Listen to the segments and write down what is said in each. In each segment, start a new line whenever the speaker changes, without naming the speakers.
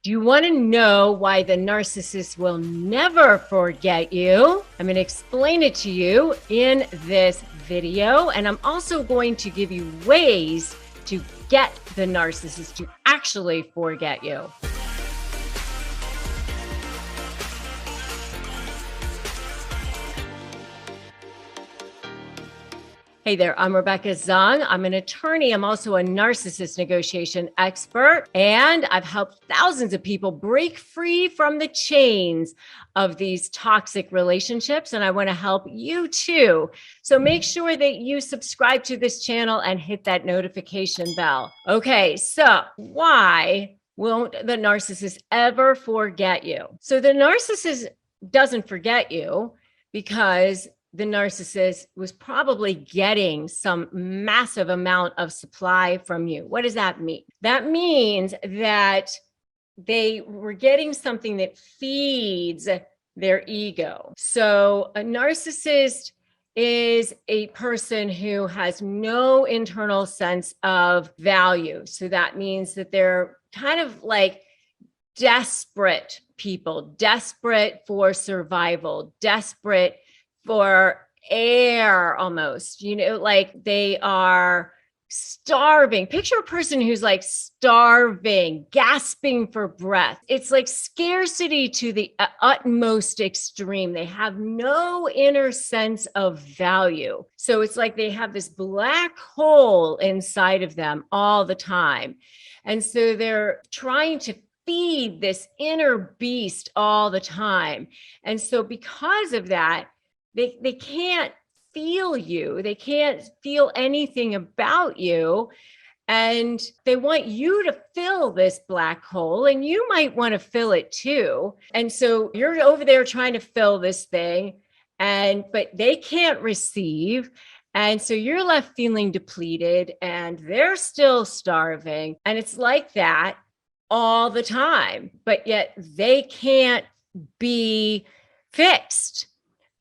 Do you want to know why the narcissist will never forget you? I'm going to explain it to you in this video, and I'm also going to give you ways to get the narcissist to actually forget you. Hey there, I'm Rebecca Zung. I'm an attorney. I'm also a narcissist negotiation expert, and I've helped thousands of people break free from the chains of these toxic relationships, and I want to help you too. So make sure that you subscribe to this channel and hit that notification bell. Okay, so why won't the narcissist ever forget you? So the narcissist doesn't forget you because the narcissist was probably getting some massive amount of supply from you. What does that mean? That means that they were getting something that feeds their ego. So a narcissist is a person who has no internal sense of value. So that means that they're kind of like desperate people, desperate for survival, desperate for air almost, like they are starving. Picture a person who's like starving, gasping for breath. It's like scarcity to the utmost extreme. They have no inner sense of value. So it's like they have this black hole inside of them all the time. And so they're trying to feed this inner beast all the time. And so because of that, they can't feel you. They can't feel anything about you. And they want you to fill this black hole, and you might want to fill it too. And so you're over there trying to fill this thing, but they can't receive. And so you're left feeling depleted, and they're still starving. And it's like that all the time, but yet they can't be fixed.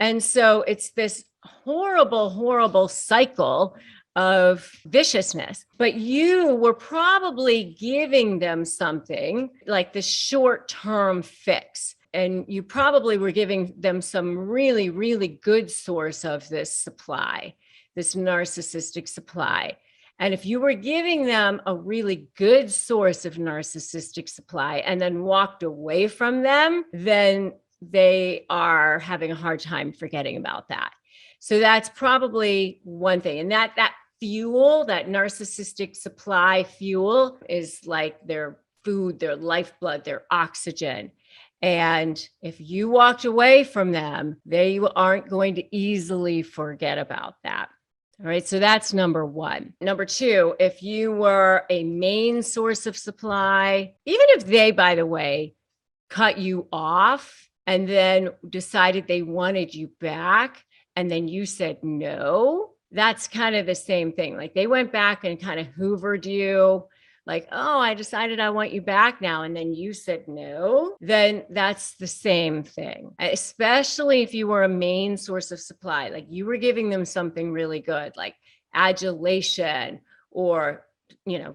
And so it's this horrible, horrible cycle of viciousness. But you were probably giving them something like the short-term fix. And you probably were giving them some really, really good source of this supply, this narcissistic supply. And if you were giving them a really good source of narcissistic supply and then walked away from them, then they are having a hard time forgetting about that. So that's probably one thing. And that fuel, that narcissistic supply fuel, is like their food, their lifeblood, their oxygen. And if you walked away from them, they aren't going to easily forget about that. All right, so that's number one. Number two, if you were a main source of supply, even if they, by the way, cut you off and then decided they wanted you back, and then you said no, that's kind of the same thing. Like they went back and kind of hoovered you, like, oh, I decided I want you back now, and then you said no, then that's the same thing. Especially if you were a main source of supply, like you were giving them something really good, like adulation or,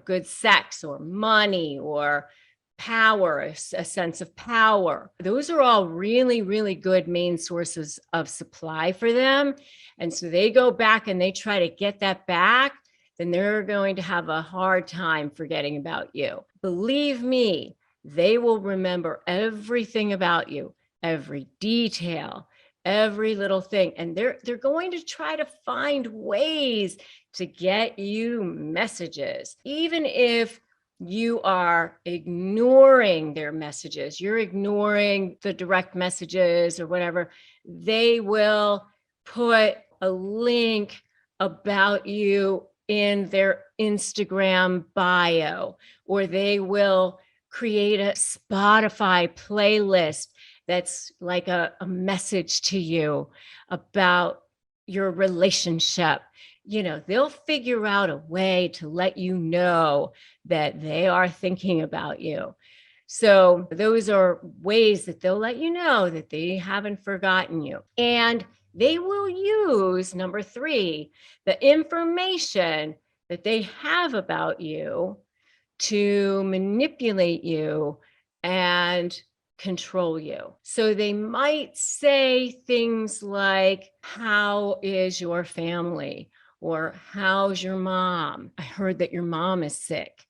good sex or money or power, a sense of power. Those are all really, really good main sources of supply for them. And so they go back and they try to get that back, then they're going to have a hard time forgetting about you. Believe me, they will remember everything about you, every detail, every little thing. And they're going to try to find ways to get you messages, even if you are ignoring their messages, you're ignoring the direct messages or whatever, they will put a link about you in their Instagram bio, or they will create a Spotify playlist that's like a message to you about your relationship. They'll figure out a way to let you know that they are thinking about you. So those are ways that they'll let you know that they haven't forgotten you. And they will use, number three, the information that they have about you to manipulate you and control you. So they might say things like, how is your family? Or how's your mom? I heard that your mom is sick.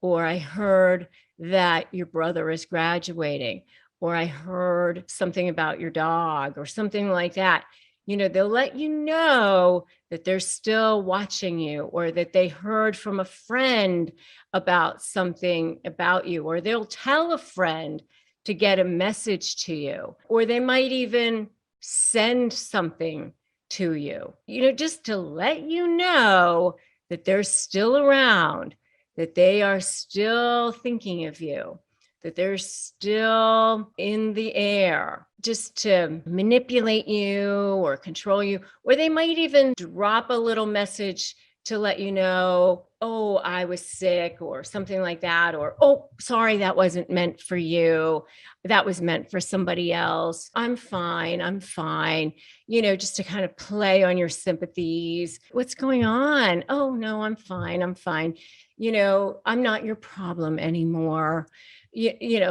Or I heard that your brother is graduating. Or I heard something about your dog or something like that. They'll let you know that they're still watching you, or that they heard from a friend about something about you, or they'll tell a friend to get a message to you, or they might even send something to you, just to let you know that they're still around, that they are still thinking of you, that they're still in the air, just to manipulate you or control you. Or they might even drop a little message to let you know, oh, I was sick or something like that. Or, oh, sorry, that wasn't meant for you. That was meant for somebody else. I'm fine. I'm fine. Just to kind of play on your sympathies. What's going on? Oh, no, I'm fine. I'm fine. I'm not your problem anymore.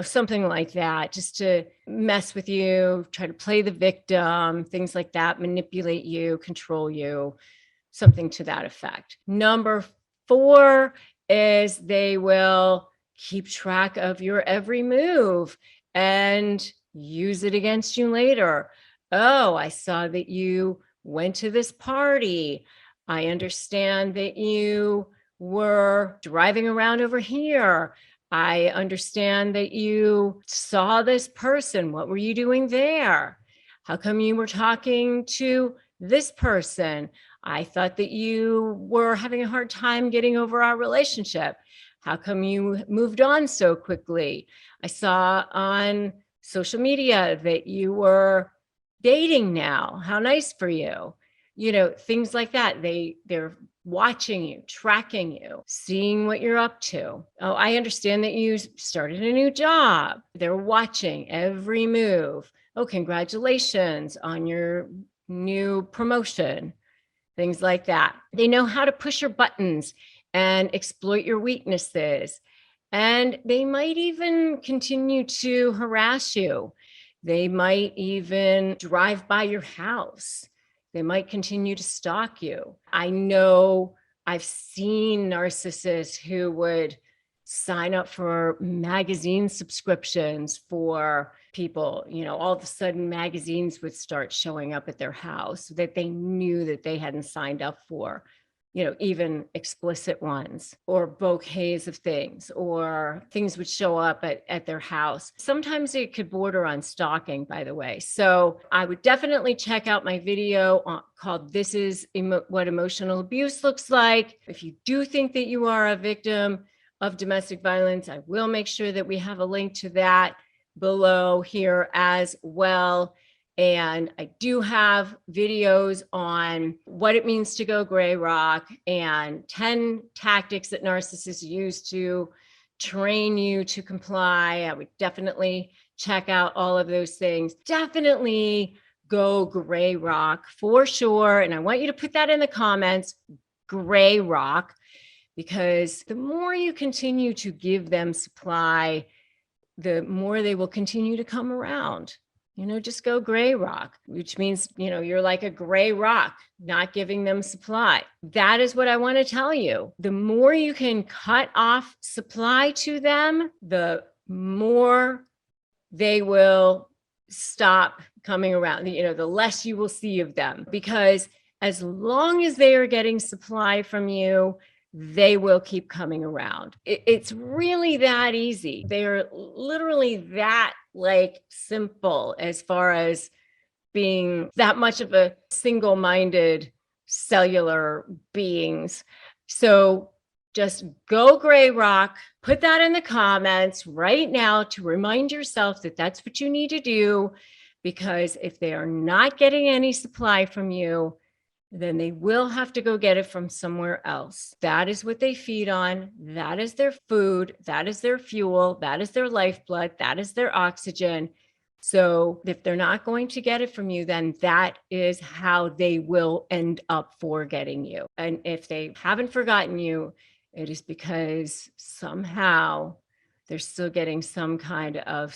Something like that, just to mess with you, try to play the victim, things like that, manipulate you, control you, something to that effect. Number 4 is they will keep track of your every move and use it against you later. Oh, I saw that you went to this party. I understand that you were driving around over here. I understand that you saw this person. What were you doing there? How come you were talking to this person? I thought that you were having a hard time getting over our relationship. How come you moved on so quickly? I saw on social media that you were dating now. How nice for you. Things like that. They're watching you, tracking you, seeing what you're up to. Oh, I understand that you started a new job. They're watching every move. Oh, congratulations on your new promotion. Things like that. They know how to push your buttons and exploit your weaknesses. And they might even continue to harass you. They might even drive by your house. They might continue to stalk you. I know I've seen narcissists who would sign up for magazine subscriptions for people. All of a sudden magazines would start showing up at their house that they knew that they hadn't signed up for, even explicit ones, or bouquets of things, or things would show up at their house. Sometimes it could border on stalking, by the way. So I would definitely check out my video called This is What Emotional Abuse Looks Like. If you do think that you are a victim of domestic violence, I will make sure that we have a link to that below here as well. And I do have videos on what it means to go gray rock and 10 tactics that narcissists use to train you to comply. I would definitely check out all of those things. Definitely go gray rock for sure. And I want you to put that in the comments, gray rock, because the more you continue to give them supply, the more they will continue to come around. Just go gray rock, which means, you're like a gray rock, not giving them supply. That is what I want to tell you. The more you can cut off supply to them, the more they will stop coming around, the less you will see of them. Because as long as they are getting supply from you, they will keep coming around. It's really that easy. They are literally that simple as far as being that much of a single-minded cellular beings. So just go gray rock, put that in the comments right now to remind yourself that that's what you need to do, because if they are not getting any supply from you, then they will have to go get it from somewhere else. That is what they feed on. That is their food. That is their fuel. That is their lifeblood. That is their oxygen. So if they're not going to get it from you, then that is how they will end up forgetting you. And if they haven't forgotten you, it is because somehow they're still getting some kind of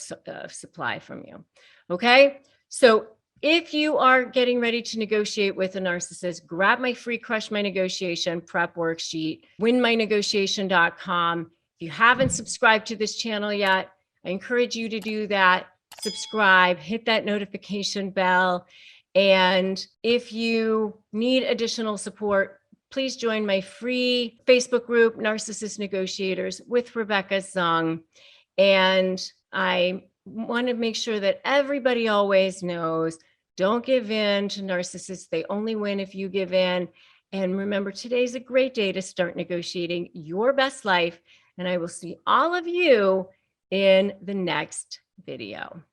supply from you. Okay. So if you are getting ready to negotiate with a narcissist, grab my free Crush My Negotiation prep worksheet, winmynegotiation.com. If you haven't subscribed to this channel yet, I encourage you to do that. Subscribe, hit that notification bell. And if you need additional support, please join my free Facebook group, Narcissist Negotiators with Rebecca Zung. And I want to make sure that everybody always knows, don't give in to narcissists. They only win if you give in. And remember, today's a great day to start negotiating your best life. And I will see all of you in the next video.